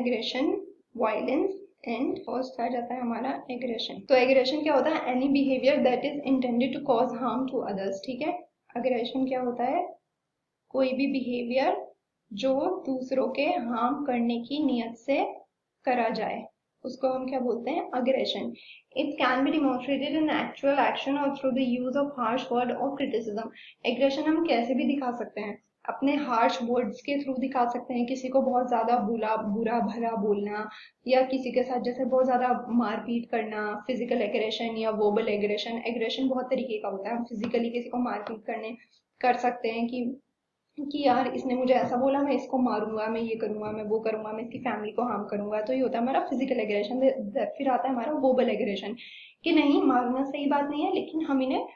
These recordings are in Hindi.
एग्रेशन, वायलेंस एंड फर्स्ट आ जाता है हमारा एग्रेशन। तो एग्रेशन क्या होता है? Any behaviour that is intended to cause harm to others. ठीक है, एग्रेशन क्या होता है? कोई भी बिहेवियर जो दूसरों के हार्म करने की नियत से करा जाए, उसको हम क्या बोलते हैं? Aggression. It can be demonstrated in actual action और through the use of harsh word और क्रिटिसिज्म। एग्रेशन हम कैसे भी दिखा सकते हैं, अपने हार्श वर्ड्स के थ्रू दिखा सकते हैं, किसी को बहुत ज्यादा बुरा भला बोलना, या किसी के साथ जैसे बहुत ज्यादा मारपीट करना, फिजिकल एग्रेशन या वर्बल एग्रेशन। एग्रेशन बहुत तरीके का होता है, हम फिजिकली किसी को मारपीट कर सकते हैं कि यार इसने मुझे ऐसा बोला, मैं इसको मारूंगा, मैं ये करूंगा, मैं वो करूंगा, मैं इसकी फैमिली को हार्म करूंगा। तो ये होता है हमारा फिजिकल एग्रेशन। फिर आता है हमारा वर्बल एग्रेशन, कि नहीं मारना सही बात नहीं है, लेकिन हम इन्हें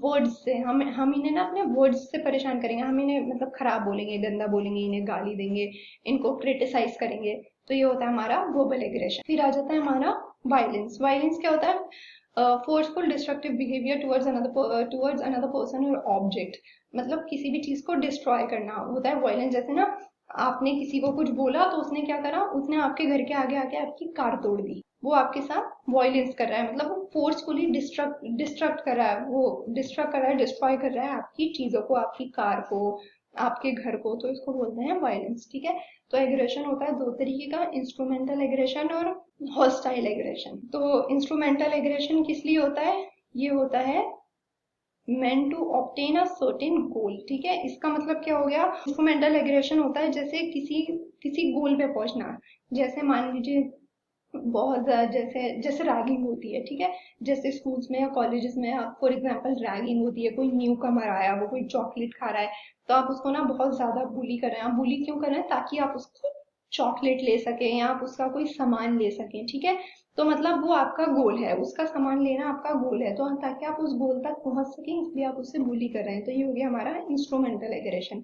वर्ड्स से हम इन्हें ना अपने वर्ड्स से परेशान करेंगे, हम इन्हें मतलब खराब बोलेंगे, गंदा बोलेंगे, इन्हें गाली देंगे, इनको क्रिटिसाइज करेंगे। तो ये होता है हमारा वर्बल एग्रेशन। फिर आ जाता है हमारा वायलेंस। वायलेंस क्या होता है? Forceful destructive behaviour towards another person और ऑब्जेक्ट। मतलब किसी भी चीज को डिस्ट्रॉय करना होता है वायलेंस। जैसे ना आपने किसी को कुछ बोला तो उसने क्या करा, उसने आपके घर के आगे आके आपकी कार तोड़ दी, वो आपके साथ वायलेंस कर रहा है, मतलब वो फोर्सफुली डिस्ट्रक्ट कर रहा है, वो डिस्ट्रक्ट कर रहा है, डिस्ट्रॉय कर रहा है आपकी चीजों को, आपकी कार को, आपके घर को। तो इसको बोलते हैं वायलेंस। ठीक है, तो एग्रेशन होता है दो तरीके का, इंस्ट्रूमेंटल एग्रेशन और हॉस्टाइल एग्रेशन। तो इंस्ट्रूमेंटल एग्रेशन किस लिए होता है? ये होता है meant to obtain a certain goal। ठीक है, इसका मतलब क्या हो गया? इंस्ट्रूमेंटल एग्रेशन होता है जैसे किसी गोल पे पहुंचना। जैसे मान लीजिए बहुत ज्यादा जैसे जैसे रैगिंग होती है। ठीक है, जैसे स्कूल्स में या कॉलेजेस में फॉर एग्जांपल रैगिंग होती है, कोई न्यू कमर आया, वो कोई चॉकलेट खा रहा है, तो आप उसको ना बहुत ज्यादा बुली कर रहे हैं। आप बुली क्यों कर रहे हैं? ताकि आप उसको चॉकलेट ले सकें या आप उसका कोई सामान ले सकें। ठीक है, तो मतलब वो आपका गोल है, उसका सामान लेना आपका गोल है, तो ताकि आप उस गोल तक पहुंच सकें इसलिए आप उससे बुली कर रहे हैं। तो ये हो गया हमारा इंस्ट्रूमेंटल एग्रेशन।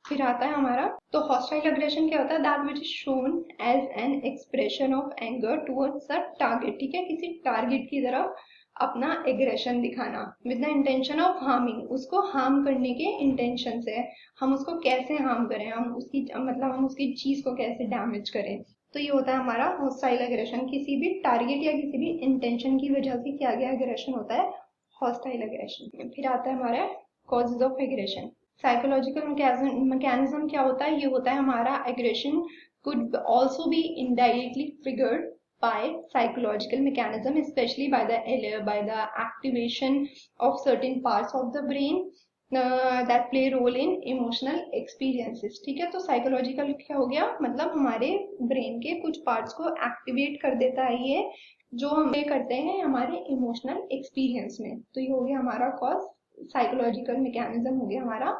फिर आता है हमारा, तो हॉस्टाइल अग्रेशन क्या होता है? That which is shown as an expression of anger towards a target. ठीक है, किसी टारगेट की तरफ अपना एग्रेशन दिखाना with the intention of harming, उसको हार्म करने के इंटेंशन से। हम उसको कैसे हार्म करें, हम उसकी मतलब हम उसकी चीज को कैसे डैमेज करें। तो ये होता है हमारा हॉस्टाइल एग्रेशन, किसी भी टारगेट या किसी भी इंटेंशन की वजह से किया गया एग्रेशन होता है हॉस्टाइल एग्रेशन। फिर आता है हमारा causes of aggression. Psychological mechanism क्या होता है? ये होता है हमारा aggression could also be indirectly triggered by psychological mechanism, especially by the activation of certain parts of the brain that play role in emotional experiences। ठीक है, तो साइकोलॉजिकल क्या हो गया? मतलब हमारे ब्रेन के कुछ पार्ट्स को एक्टिवेट कर देता है ये, जो हम करते हैं हमारे इमोशनल एक्सपीरियंस में। तो ये हो गया हमारा कॉज, साइकोलॉजिकल मैकेनिज्म हो गया हमारा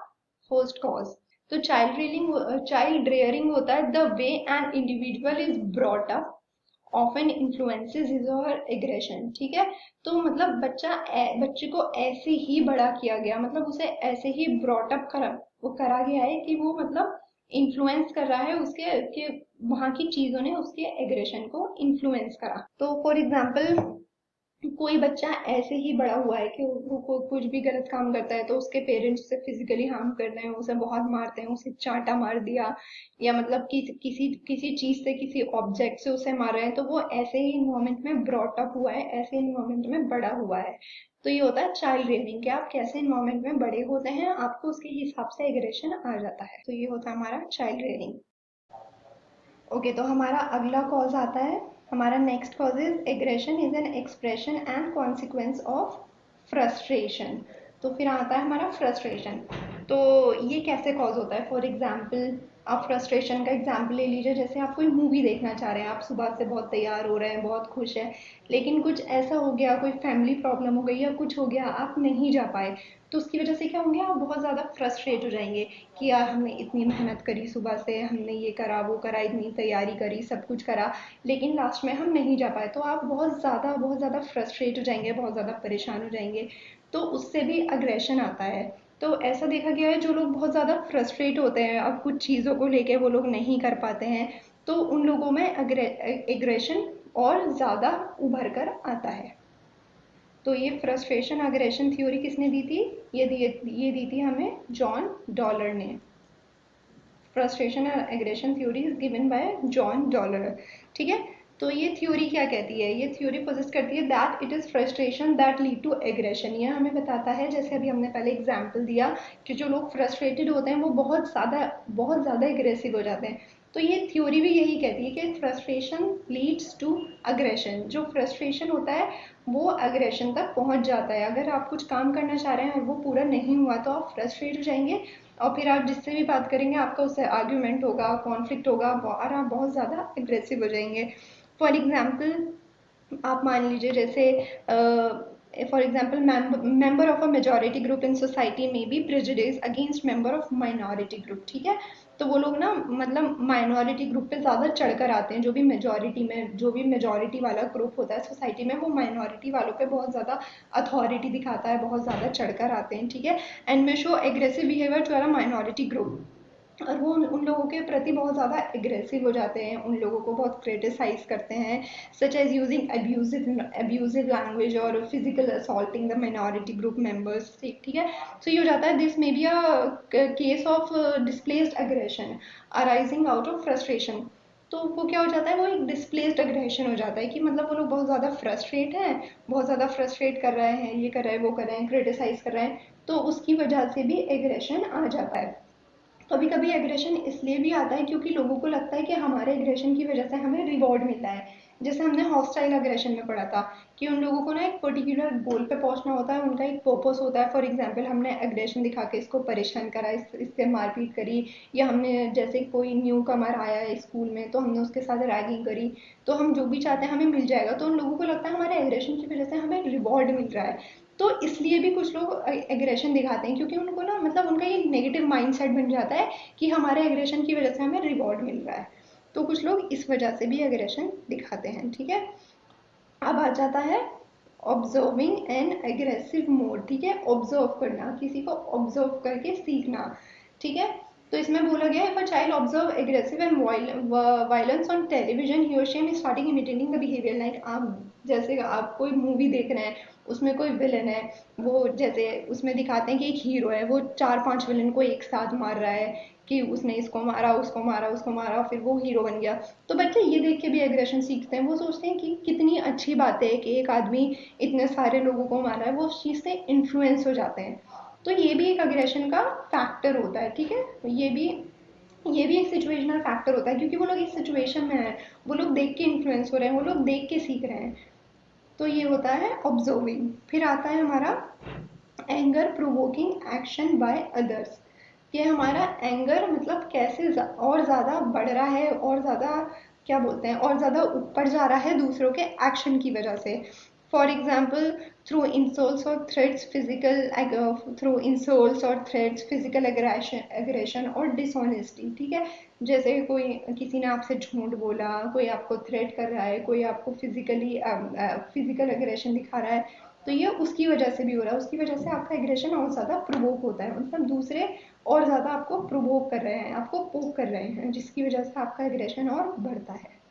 फर्स्ट कॉज। तो चाइल्ड रेयरिंग होता है the way an individual is brought up often influences his और एग्रेशन। ठीक है, तो मतलब बच्चे को ऐसे ही बड़ा किया गया, मतलब उसे ऐसे ही ब्रॉट अप करा गया है कि वो मतलब इन्फ्लुएंस कर रहा है उसके कि वहां की चीजों ने उसके एग्रेशन को इन्फ्लुएंस करा। तो फॉर एग्जाम्पल कोई बच्चा ऐसे ही बड़ा हुआ है कि वो कुछ भी गलत काम करता है तो उसके पेरेंट्स उसे फिजिकली हार्म कर रहे हैं, उसे बहुत मारते हैं, उसे चांटा मार दिया, या मतलब किसी किसी चीज से, किसी ऑब्जेक्ट से उसे मार रहे हैं, तो वो ऐसे ही इन्वायरमेंट में ब्रॉट अप हुआ है, ऐसे इन्वायरमेंट में बड़ा हुआ है। तो ये होता है चाइल्ड रेयरिंग, कि आप कैसे इन्वायरमेंट में बड़े होते हैं आपको उसके हिसाब से एग्रेशन आ जाता है। तो ये होता है हमारा चाइल्ड रेयरिंग। ओके, तो हमारा अगला कॉज आता है, हमारा next cause is aggression is an expression and consequence of frustration. तो फिर आता है हमारा फ्रस्ट्रेशन। तो ये कैसे कॉज होता है? फॉर एग्जाम्पल आप फ्रस्ट्रेशन का एग्जाम्पल ले लीजिए, जैसे आप कोई मूवी देखना चाह रहे हैं, आप सुबह से बहुत तैयार हो रहे हैं, बहुत खुश है, लेकिन कुछ ऐसा हो गया, कोई फैमिली प्रॉब्लम हो गई या कुछ हो गया, आप नहीं जा पाए, तो उसकी वजह से क्या होंगे? आप बहुत ज़्यादा फ्रस्ट्रेट हो जाएंगे कि यार हमने इतनी मेहनत करी, सुबह से हमने ये करा वो करा, इतनी तैयारी करी, सब कुछ करा, लेकिन लास्ट में हम नहीं जा पाए, तो आप बहुत ज़्यादा फ्रस्ट्रेट हो जाएंगे, बहुत ज़्यादा परेशान हो जाएंगे। तो उससे भी अग्रेशन आता है। तो ऐसा देखा गया है जो लोग बहुत ज़्यादा फ्रस्ट्रेट होते हैं, अब कुछ चीज़ों को लेके वो लोग नहीं कर पाते हैं, तो उन लोगों में एग्रेशन और ज़्यादा उभर कर आता है। तो ये फ्रस्ट्रेशन अग्रेशन थ्योरी किसने दी थी? ये दी थी हमें जॉन डॉलर ने। फ्रस्ट्रेशन और aggression theory is given by John dollar. ठीक है, तो ये थ्योरी क्या कहती है, ये थ्योरी पोजिट करती है that it is frustration that lead to aggression. ये हमें बताता है, जैसे अभी हमने पहले एग्जाम्पल दिया कि जो लोग फ्रस्ट्रेटेड होते हैं वो बहुत ज़्यादा एग्रेसिव हो जाते हैं। तो ये थ्योरी भी यही कहती है कि फ्रस्ट्रेशन लीड्स टू अग्रेशन। जो फ्रस्ट्रेशन होता है वो अग्रेशन तक पहुंच जाता है। अगर आप कुछ काम करना चाह रहे हैं और वो पूरा नहीं हुआ तो आप फ्रस्ट्रेट हो जाएंगे, और फिर आप जिससे भी बात करेंगे आपका उससे आर्ग्यूमेंट होगा, कॉन्फ्लिक्ट होगा, और आप बहुत ज़्यादा एग्रेसिव हो जाएंगे। फॉर एग्जाम्पल आप मान लीजिए, जैसे for example member of a majority group in society में be prejudice against member of minority group. ठीक है, तो वो लोग ना मतलब माइनॉरिटी ग्रुप पे ज़्यादा चढ़कर आते हैं। जो भी मेजोरिटी वाला ग्रुप होता है सोसाइटी में, वो माइनॉरिटी वालों पे बहुत ज़्यादा अथॉरिटी दिखाता है, बहुत ज़्यादा चढ़कर आते हैं। ठीक है, and may show aggressive behaviour to our minority group, और वो उन लोगों के प्रति बहुत ज़्यादा एग्रेसिव हो जाते हैं, उन लोगों को बहुत क्रिटिसाइज करते हैं, such as using abusive language और physical assaulting the minority group members. ठीक है, सो ये हो जाता है, this may be a case of displaced aggression arising out of frustration. तो वो क्या हो जाता है, वो एक डिस्प्लेस्ड अग्रेशन हो जाता है कि मतलब वो लोग बहुत ज़्यादा फ्रस्ट्रेट हैं, बहुत ज़्यादा फ्रस्ट्रेट कर रहे हैं, ये कर रहे हैं, वो कर रहे हैं, क्रिटिसाइज कर रहे हैं, तो उसकी वजह से भी एग्रेशन आ जाता है। कभी कभी एग्रेशन इसलिए भी आता है क्योंकि लोगों को लगता है कि हमारे एग्रेशन की वजह से हमें रिवॉर्ड मिलता है। जैसे हमने हॉस्टाइल एग्रेशन में पढ़ा था कि उन लोगों को ना एक पर्टिकुलर गोल पे पहुंचना होता है, उनका एक पर्पस होता है। फॉर एग्जांपल हमने एग्रेशन दिखा के इसको परेशान करा, इससे मारपीट करी, या हमने जैसे कोई न्यू कमर आया है स्कूल में तो हमने उसके साथ रैगिंग करी, तो हम जो भी चाहते हैं हमें मिल जाएगा। तो उन लोगों को लगता है हमारे एग्रेशन की वजह से हमें रिवॉर्ड मिल रहा है। तो इसलिए भी कुछ लोग एग्रेशन दिखाते हैं, क्योंकि उनको ना मतलब उनका ये नेगेटिव माइंडसेट बन जाता है कि हमारे एग्रेशन की वजह से हमें रिवॉर्ड मिल रहा है। तो कुछ लोग इस वजह से भी एग्रेशन दिखाते हैं। ठीक है, अब आ जाता है ऑब्जर्विंग एन एग्रेसिव मोड। ठीक है, ऑब्जर्व करना, किसी को ऑब्जर्व करके सीखना। ठीक है, तो इसमें बोला गया if a child observe aggressive and violence on television he और she am starting imitating the behaviour. Like आप जैसे आप कोई मूवी देख रहे हैं, उसमें कोई विलन है, वो जैसे उसमें दिखाते हैं कि एक हीरो है, वो 4-5 विलन को एक साथ मार रहा है, कि उसने इसको मारा, उसको मारा, उसको मारा, फिर वो हीरो बन गया। तो बच्चे ये देख के भी एग्रेशन सीखते हैं, वो सोचते हैं कि कितनी अच्छी बात है कि एक आदमी इतने सारे लोगों को मारा है, वो उस चीज़ से इन्फ्लुएंस हो जाते हैं। तो ये भी एक अग्रेशन का फैक्टर होता है। ठीक है, तो ये भी एक सिचुएशनल फैक्टर होता है, क्योंकि वो लोग इस सिचुएशन में है, वो लोग देख के इन्फ्लुएंस हो रहे हैं, वो लोग देख के सीख रहे हैं। तो ये होता है ऑब्जर्विंग। फिर आता है हमारा anger provoking action by others. ये हमारा एंगर मतलब कैसे और ज़्यादा बढ़ रहा है, और ज़्यादा क्या बोलते हैं, और ज़्यादा ऊपर जा रहा है दूसरों के एक्शन की वजह से। फॉर एग्जाम्पल थ्रू इंसल्ट्स और थ्रेट्स फिजिकल एग्रेशन और डिसऑनेस्टी। ठीक है, जैसे कोई किसी ने आपसे झूठ बोला, कोई आपको थ्रेट कर रहा है, कोई आपको फिजिकल एग्रेशन दिखा रहा है, तो ये उसकी वजह से भी हो रहा है। उसकी वजह से आपका एग्रेशन और ज़्यादा प्रोवोक होता है, मतलब दूसरे और ज़्यादा आपको प्रोवोक कर रहे हैं, आपको पोक कर रहे हैं, जिसकी वजह से आपका एग्रेशन और बढ़ता है।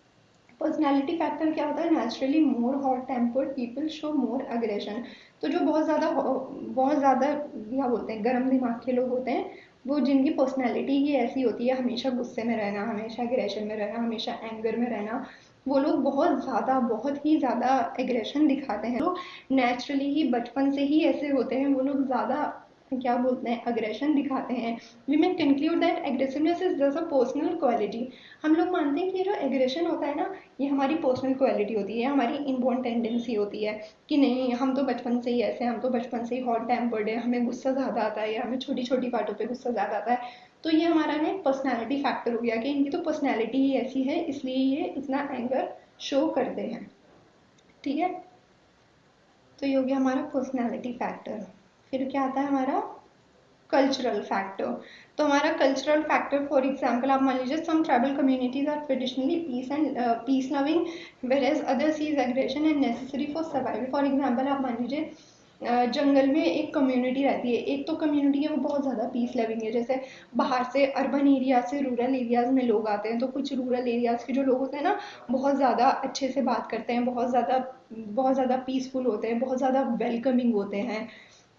पर्सनैलिटी फैक्टर क्या होता है, नेचुरली मोर हॉट टेम्पर्ड पीपल शो मोर अग्रेशन। तो जो बहुत ज़्यादा क्या बोलते हैं, गर्म दिमाग के लोग होते हैं, वो जिनकी पर्सनैलिटी ही ऐसी होती है, हमेशा गुस्से में रहना, हमेशा एग्रेशन में रहना, हमेशा एंगर में रहना, वो लोग बहुत ही ज़्यादा एग्रेशन दिखाते हैं। तो नेचुरली ही बचपन से ही ऐसे होते हैं, वो लोग ज़्यादा क्या बोलते हैं, अग्रेशन दिखाते हैं। We may conclude that aggressiveness is just a personal quality. हम लोग मानते हैं कि ये जो एग्रेशन होता है ना, ये हमारी पर्सनल क्वालिटी होती है, हमारी इनबॉर्न टेंडेंसी होती है, कि नहीं हम तो बचपन से ही ऐसे हैं, हम तो बचपन से ही हॉट टेम्पर्ड है, हमें गुस्सा ज़्यादा आता है, या हमें छोटी छोटी बातों पे गुस्सा ज़्यादा आता है। तो ये हमारा ना पर्सनैलिटी फैक्टर हो गया कि इनकी तो पर्सनैलिटी ही ऐसी है, इसलिए ये इतना एंगर शो करते हैं। ठीक है, तो ये हो गया हमारा पर्सनैलिटी फैक्टर। फिर क्या आता है हमारा कल्चरल फैक्टर। तो हमारा कल्चरल फैक्टर, फॉर एग्जांपल आप मान लीजिए some tribal communities are traditionally peace loving whereas other sees aggression and necessary for survival. For example आप मान लीजिए जंगल में एक कम्युनिटी रहती है, एक तो कम्युनिटी है वो बहुत ज़्यादा पीस लविंग है, जैसे बाहर से अर्बन एरिया से रूरल एरियाज में लोग आते हैं, तो कुछ रूरल एरियाज के जो लोग होते हैं ना, बहुत ज़्यादा अच्छे से बात करते हैं, बहुत ज़्यादा पीसफुल होते हैं, बहुत ज़्यादा वेलकमिंग होते हैं,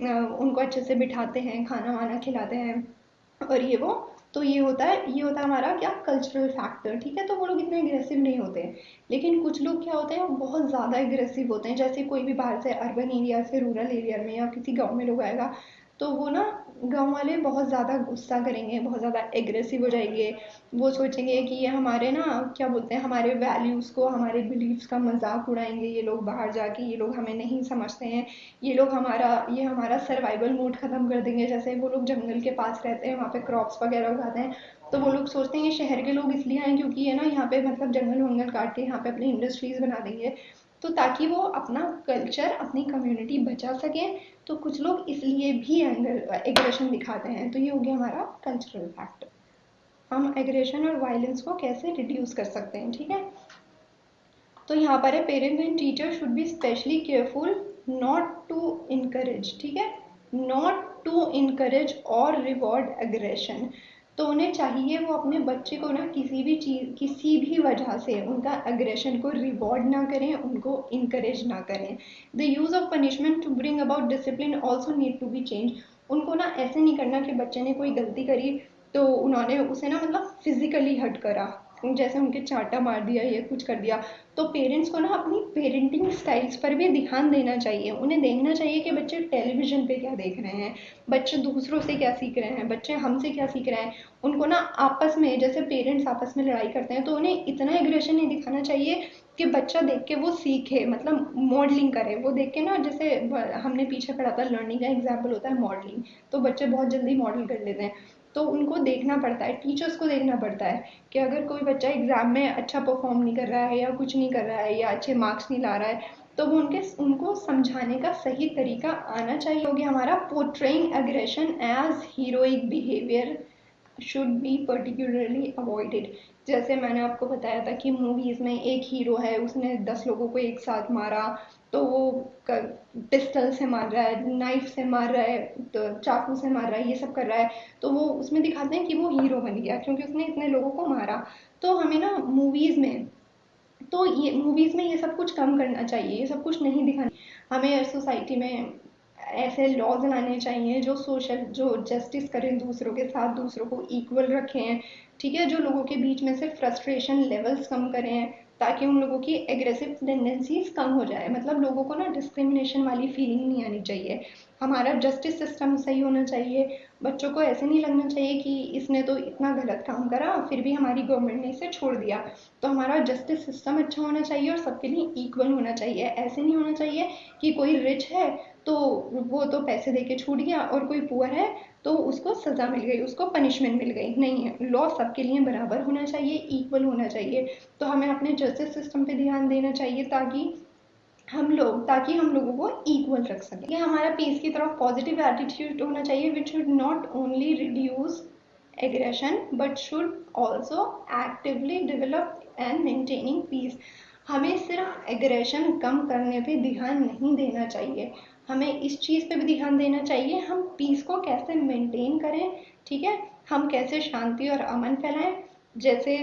उनको अच्छे से बिठाते हैं, खाना वाना खिलाते हैं, और ये वो तो ये होता है हमारा क्या, कल्चरल फैक्टर, ठीक है। तो वो लोग इतने एग्रेसिव नहीं होते हैं। लेकिन कुछ लोग क्या होते हैं, वो बहुत ज़्यादा एग्रेसिव होते हैं। जैसे कोई भी बाहर से अर्बन एरिया से रूरल एरिया में या किसी गांव में लोग आएगा, तो वो ना, गांव वाले बहुत ज़्यादा गुस्सा करेंगे, बहुत ज़्यादा एग्रेसिव हो जाएंगे। वो सोचेंगे कि ये हमारे ना, क्या बोलते हैं, हमारे वैल्यूज़ को, हमारे बिलीव्स का मजाक उड़ाएंगे ये लोग बाहर जाके, ये लोग हमें नहीं समझते हैं, ये हमारा सर्वाइवल मोड ख़त्म कर देंगे। जैसे वो लोग जंगल के पास रहते हैं, वहाँ पे क्रॉप्स वगैरह उगाते हैं, तो वो लोग सोचते हैं ये शहर के लोग इसलिए आए क्योंकि ये ना यहाँ पे मतलब जंगल वंगल काट के यहाँ पे अपनी इंडस्ट्रीज बना देंगे, तो ताकि वो अपना कल्चर, अपनी कम्युनिटी बचा सके। तो कुछ लोग इसलिए भी एंगर एग्रेशन दिखाते हैं। तो ये हो गया हमारा कल्चरल फैक्टर। हम एग्रेशन और वायलेंस को कैसे रिड्यूस कर सकते हैं, ठीक है। तो यहाँ पर है, parents and teacher should be specially careful not to encourage, ठीक है, not to encourage or reward aggression. तो उन्हें चाहिए वो अपने बच्चे को ना किसी भी चीज, किसी भी वजह से उनका एग्रेशन को रिवॉर्ड ना करें, उनको इनकरेज ना करें। The use of punishment to bring about discipline also need to be change. उनको ना ऐसे नहीं करना कि बच्चे ने कोई गलती करी तो उन्होंने उसे ना मतलब फिजिकली हर्ट करा, जैसे उनके चांटा मार दिया, ये कुछ कर दिया। तो पेरेंट्स को ना अपनी पेरेंटिंग स्टाइल्स पर भी ध्यान देना चाहिए। उन्हें देखना चाहिए कि बच्चे टेलीविजन पे क्या देख रहे हैं, बच्चे दूसरों से क्या सीख रहे हैं, बच्चे हमसे क्या सीख रहे हैं। उनको ना आपस में, जैसे पेरेंट्स आपस में लड़ाई करते हैं, तो उन्हें इतना एग्रेशन नहीं दिखाना चाहिए कि बच्चा देख के वो सीखे, मतलब मॉडलिंग करे। वो देख के ना, जैसे हमने पीछे पढ़ा था, लर्निंग का एग्जाम्पल होता है मॉडलिंग, तो बच्चे बहुत जल्दी मॉडल कर लेते हैं। तो उनको देखना पड़ता है, टीचर्स को देखना पड़ता है कि अगर कोई बच्चा एग्जाम में अच्छा परफॉर्म नहीं कर रहा है या कुछ नहीं कर रहा है या अच्छे मार्क्स नहीं ला रहा है, तो वो उनको समझाने का सही तरीका आना चाहिए। हो गया हमारा, portraying aggression as heroic behaviour should be particularly avoided. जैसे मैंने आपको बताया था कि मूवीज में एक हीरो है, उसने 10 लोगों को एक साथ मारा, तो वो पिस्टल से मार रहा है, नाइफ से मार रहा है, तो चाकू से मार रहा है, ये सब कर रहा है। तो वो उसमें दिखाते हैं कि वो हीरो बन गया क्योंकि उसने इतने लोगों को मारा। तो हमें ना मूवीज में ये सब कुछ कम करना चाहिए, ये सब कुछ नहीं दिखाना। हमें सोसाइटी में ऐसे लॉज लाने चाहिए जो जस्टिस करें दूसरों के साथ, दूसरों को इक्वल रखें, ठीक है, जो लोगों के बीच में से फ्रस्ट्रेशन लेवल्स कम करें, ताकि उन लोगों की एग्रेसिव टेंडेंसीज कम हो जाए। मतलब लोगों को ना डिस्क्रिमिनेशन वाली फीलिंग नहीं आनी चाहिए। हमारा जस्टिस सिस्टम सही होना चाहिए। बच्चों को ऐसे नहीं लगना चाहिए कि इसने तो इतना गलत काम करा फिर भी हमारी गवर्नमेंट ने इसे छोड़ दिया। तो हमारा जस्टिस सिस्टम अच्छा होना चाहिए और सबके लिए इक्वल होना चाहिए। ऐसे नहीं होना चाहिए कि कोई रिच है तो वो तो पैसे दे के छूट गया, और कोई पुअर है तो उसको सजा मिल गई, उसको पनिशमेंट मिल गई। नहीं है, लॉ सबके लिए बराबर होना चाहिए, इक्वल होना चाहिए। तो हमें अपने जस्टिस सिस्टम पे ध्यान देना चाहिए ताकि हम लोगों को इक्वल रख सकें। ये हमारा पीस की तरफ पॉजिटिव एटीट्यूड होना चाहिए, which should not only reduce aggression but should also actively develop and maintaining peace. हमें सिर्फ एग्रेशन कम करने पे ध्यान नहीं देना चाहिए, हमें इस चीज़ पे भी ध्यान देना चाहिए हम पीस को कैसे मेंटेन करें, ठीक है, हम कैसे शांति और अमन फैलाएं। जैसे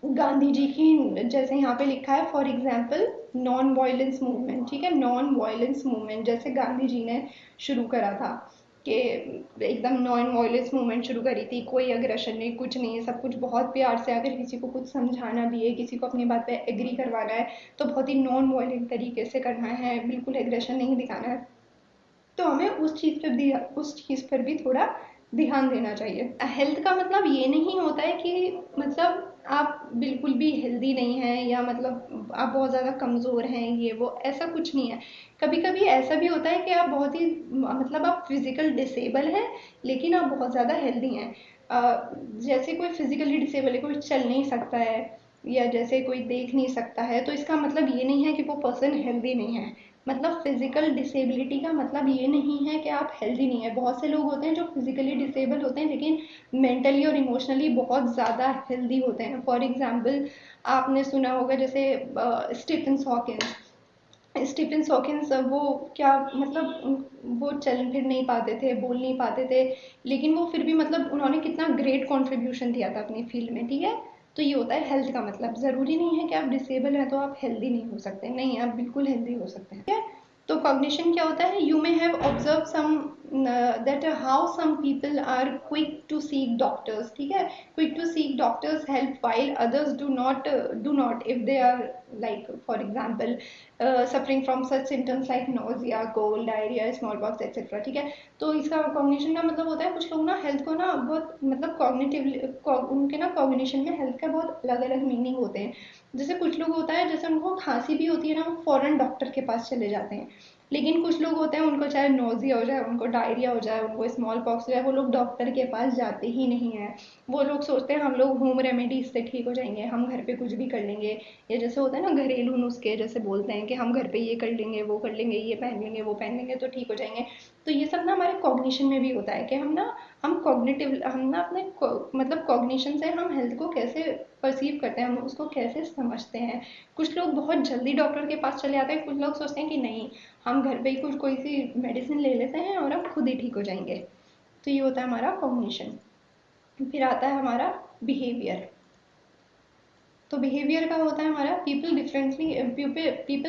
गांधी जी की, जैसे यहाँ पे लिखा है, for example non violence movement, ठीक है, नॉन वायलेंस मूवमेंट जैसे गांधी जी ने शुरू करा था कि एकदम नॉन वायलेंस मूवमेंट शुरू करी थी, कोई अग्रेशन नहीं, कुछ नहीं, सब कुछ बहुत प्यार से, अगर किसी को कुछ समझाना भी है, किसी को अपनी बात पे एग्री करवाना है, तो बहुत ही नॉन वायलेंट तरीके से करना है, बिल्कुल एग्रेशन नहीं दिखाना है। तो हमें उस चीज़ पर भी थोड़ा ध्यान देना चाहिए। हेल्थ का मतलब ये नहीं होता है कि मतलब आप बिल्कुल भी हेल्दी नहीं हैं या मतलब आप बहुत ज़्यादा कमज़ोर हैं, ये वो ऐसा कुछ नहीं है। कभी कभी ऐसा भी होता है कि आप बहुत ही मतलब आप फिजिकल डिसेबल हैं लेकिन आप बहुत ज़्यादा हेल्दी हैं। जैसे कोई फिजिकली डिसेबल है, कोई चल नहीं सकता है या जैसे कोई देख नहीं सकता है, तो इसका मतलब ये नहीं है कि वो पर्सन हेल्दी नहीं है। मतलब फिजिकल डिसेबिलिटी का मतलब ये नहीं है कि आप हेल्दी नहीं है। बहुत से लोग होते हैं जो फिजिकली डिसेबल होते हैं लेकिन मेंटली और इमोशनली बहुत ज़्यादा हेल्दी होते हैं। फॉर एग्जांपल आपने सुना होगा जैसे स्टीफन हॉकिंस, वो क्या मतलब वो चल फिर नहीं पाते थे, बोल नहीं पाते थे, लेकिन वो फिर भी मतलब उन्होंने कितना ग्रेट कंट्रीब्यूशन दिया था अपनी फील्ड में, ठीक है। तो ये होता है हेल्थ का मतलब। ज़रूरी नहीं है कि आप डिसेबल हैं तो आप हेल्दी नहीं हो सकते, नहीं, आप बिल्कुल हेल्दी हो सकते हैं, ठीक है। तो कॉग्निशन क्या होता है, you may have observe some that how some people are quick to seek doctors, ठीक है, quick to seek doctors help while others do not if they are like for example suffering from such symptoms like nausea, cold, diarrhea, smallpox etc. ठीक है, तो इसका कॉग्निशन का मतलब होता है कुछ लोग ना हेल्थ को ना बहुत मतलब कॉग्निटिवली उनके ना कॉग्निशन में हेल्थ का बहुत अलग अलग मीनिंग होते हैं। जैसे कुछ लोग होता है जैसे उनको खांसी भी होती है ना वो फौरन डॉक्टर के पास चले जाते हैं, लेकिन कुछ लोग होते हैं उनको चाहे नोजिया हो जाए, उनको डायरिया हो जाए, उनको स्मॉल पॉक्स हो जाए, वो लोग डॉक्टर के पास जाते ही नहीं है। वो लोग सोचते हैं हम लोग होम रेमेडीज से ठीक हो जाएंगे, हम घर पे कुछ भी कर लेंगे, या जैसे होता है ना घरेलू नुस्खे जैसे बोलते हैं कि हम घर पे ये कर लेंगे वो कर लेंगे, ये पहन लेंगे वो पहन लेंगे तो ठीक हो जाएंगे। तो ये सब ना हमारे कॉग्निशन में भी होता है कि हम कॉग्निटिव हम ना अपने मतलब कॉग्निशन से हम हेल्थ को कैसे परसीव करते हैं, हम उसको कैसे समझते हैं। कुछ लोग बहुत जल्दी डॉक्टर के पास चले आते हैं, कुछ लोग सोचते हैं कि नहीं हम घर पे ही कुछ कोई सी मेडिसिन ले लेते हैं और हम खुद ही ठीक हो जाएंगे। तो ये होता है हमारा कॉग्निशन। फिर आता है हमारा बिहेवियर। तो बिहेवियर का होता है हमारा people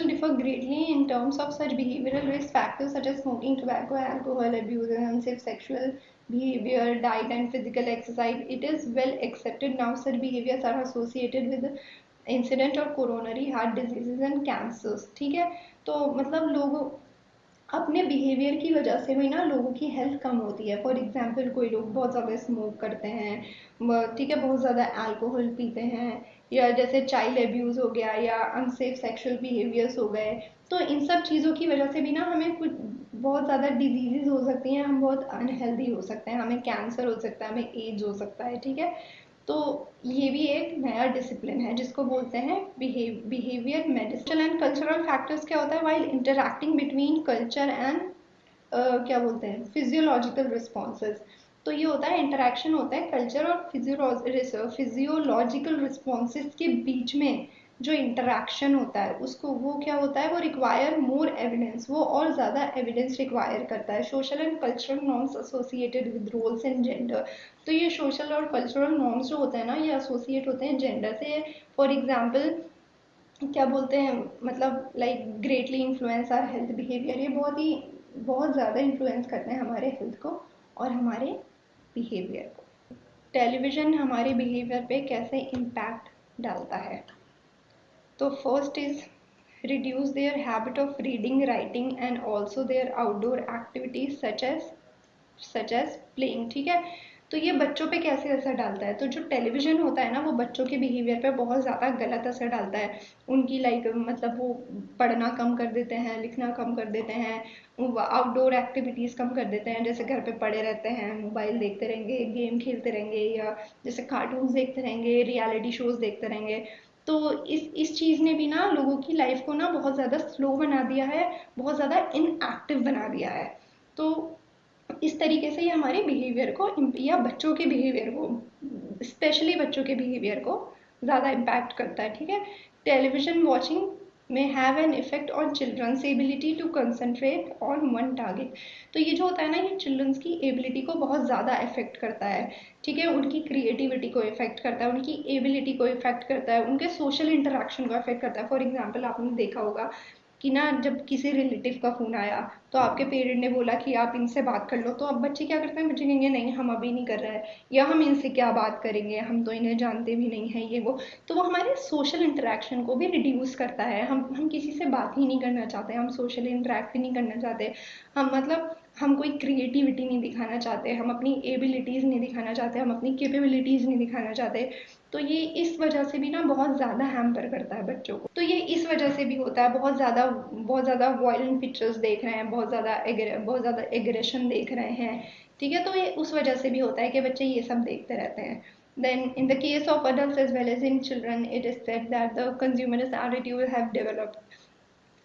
differ greatly in terms of such behavioural risk factors such as smoking, tobacco, alcohol abuse, unsafe sexual behavior, diet and physical exercise. It is well accepted now such behaviors are associated with incident और coronary heart diseases and cancers। ठीक है, तो मतलब लोग अपने बिहेवियर की वजह से भी ना लोगों की हेल्थ कम होती है। फॉर एग्जाम्पल कोई लोग बहुत ज़्यादा स्मोक करते हैं, ठीक है, बहुत ज़्यादा अल्कोहल पीते हैं, या जैसे चाइल्ड एब्यूज़ हो गया या अनसेफ सेक्सुअल बिहेवियर्स हो गए। तो इन सब चीज़ों की वजह से भी ना हमें कुछ बहुत ज़्यादा डिजीजेज हो सकती हैं, हम बहुत अनहेल्दी हो सकते हैं, हमें कैंसर हो सकता है, हमें एड्स हो सकता है। ठीक है, तो ये भी एक नया डिसिप्लिन है जिसको बोलते हैं behaviour medicine. And cultural factors क्या होता है while interacting between culture and क्या बोलते हैं फिजियोलॉजिकल रिस्पॉन्सेज। तो ये होता है इंटरेक्शन होता है कल्चर और फिजियोलॉजिकल रिस्पॉन्सेज के बीच में। जो इंटरेक्शन होता है उसको वो क्या होता है वो रिक्वायर मोर एविडेंस, वो और ज़्यादा एविडेंस रिक्वायर करता है। Social and cultural norms associated with roles and gender. तो ये सोशल और कल्चरल नॉर्म्स जो होते हैं ना ये एसोसिएट होते हैं जेंडर से। फॉर एग्जाम्पल क्या बोलते हैं मतलब like greatly influence our health behaviour, ये बहुत ज़्यादा इन्फ्लुएंस करते हैं हमारे हेल्थ को और हमारे बिहेवियर को। टेलीविज़न हमारे बिहेवियर पे कैसे इम्पैक्ट डालता है। तो first is reduce their habit of reading, writing and also their outdoor activities such as playing. ठीक है, तो ये बच्चों पे कैसे असर डालता है। तो जो टेलीविज़न होता है ना वो बच्चों के बिहेवियर पे बहुत ज़्यादा गलत असर डालता है। उनकी लाइक मतलब वो पढ़ना कम कर देते हैं, लिखना कम कर देते हैं, आउटडोर एक्टिविटीज़ कम कर देते हैं, जैसे घर पे पड़े रहते हैं, मोबाइल देखते रहेंगे, गेम खेलते रहेंगे, या जैसे कार्टून्स देखते रहेंगे, रियलिटी शोज़ देखते रहेंगे। तो इस चीज़ ने भी ना लोगों की लाइफ को ना बहुत ज़्यादा स्लो बना दिया है, बहुत ज़्यादा इनएक्टिव बना दिया है। तो इस तरीके से ये हमारे बिहेवियर को या बच्चों के बिहेवियर को, स्पेशली बच्चों के बिहेवियर को ज़्यादा इम्पैक्ट करता है। ठीक है, television watching may have an effect on children's ability to concentrate on one target. तो ये जो होता है ना ये चिल्ड्रंस की एबिलिटी को बहुत ज़्यादा इफेक्ट करता है। ठीक है, उनकी क्रिएटिविटी को इफेक्ट करता है, उनकी एबिलिटी को इफेक्ट करता है, उनके सोशल इंटरेक्शन को इफेक्ट करता है। फॉर एग्जाम्पल आपने देखा होगा कि ना जब किसी रिलेटिव का फ़ोन आया तो आपके पेरेंट ने बोला कि आप इनसे बात कर लो, तो अब बच्चे क्या करते हैं, बच्चे कहेंगे नहीं हम अभी नहीं कर रहे हैं, या हम इनसे क्या बात करेंगे, हम तो इन्हें जानते भी नहीं हैं, ये वो। तो वो हमारे सोशल इंटरेक्शन को भी रिड्यूस करता है। हम किसी से बात ही नहीं करना चाहते, हम सोशली इंटरेक्ट ही नहीं करना चाहते, हम मतलब हम कोई क्रिएटिविटी नहीं दिखाना चाहते, हम अपनी एबिलिटीज़ नहीं दिखाना चाहते, हम अपनी कैपेबिलिटीज़ नहीं दिखाना चाहते। तो ये इस वजह से भी ना बहुत ज़्यादा हैम्पर करता है बच्चों को। तो ये इस वजह से भी होता है, बहुत ज़्यादा वायलेंट पिक्चर्स देख रहे हैं, बहुत ज़्यादा एग्रेशन देख रहे हैं। ठीक है, तो ये उस वजह से भी होता है कि बच्चे ये सब देखते रहते हैं। Then, in the case of adults as well as in children, it is said that the consumerist attitude have developed,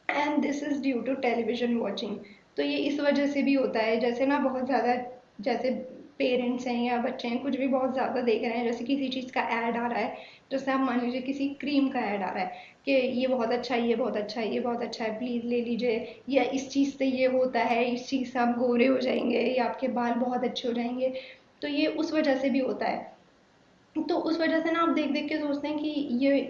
and this is due to television watching। तो ये इस वजह से भी होता है, जैसे ना बहुत ज़्यादा जैसे पेरेंट्स हैं या बच्चे हैं कुछ भी बहुत ज़्यादा देख रहे हैं, जैसे किसी चीज़ का ऐड आ रहा है, जैसे आप मान लीजिए किसी क्रीम का ऐड आ रहा है कि ये बहुत अच्छा है, ये बहुत अच्छा है, ये बहुत अच्छा है, प्लीज़ ले लीजिए, या इस चीज़ से ये होता है, इस चीज़ से आप गोरे हो जाएंगे या आपके बाल बहुत अच्छे हो जाएंगे। तो ये उस वजह से भी होता है। तो उस वजह से ना आप देख देख के सोचते हैं कि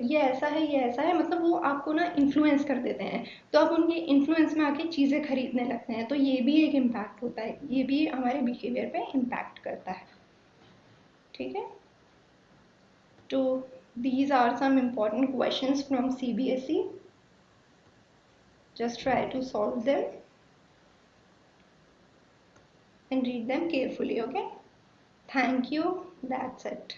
ये ऐसा है, ये ऐसा है, मतलब वो आपको ना इन्फ्लुएंस कर देते हैं, तो आप उनके इन्फ्लुएंस में आके चीज़ें खरीदने लगते हैं, तो ये भी एक इम्पैक्ट होता है, ये भी हमारे बिहेवियर पे इम्पैक्ट करता है। ठीक है, तो these are some important questions from CBSE. Just try to solve them and read them carefully. Okay, thank you, that's it.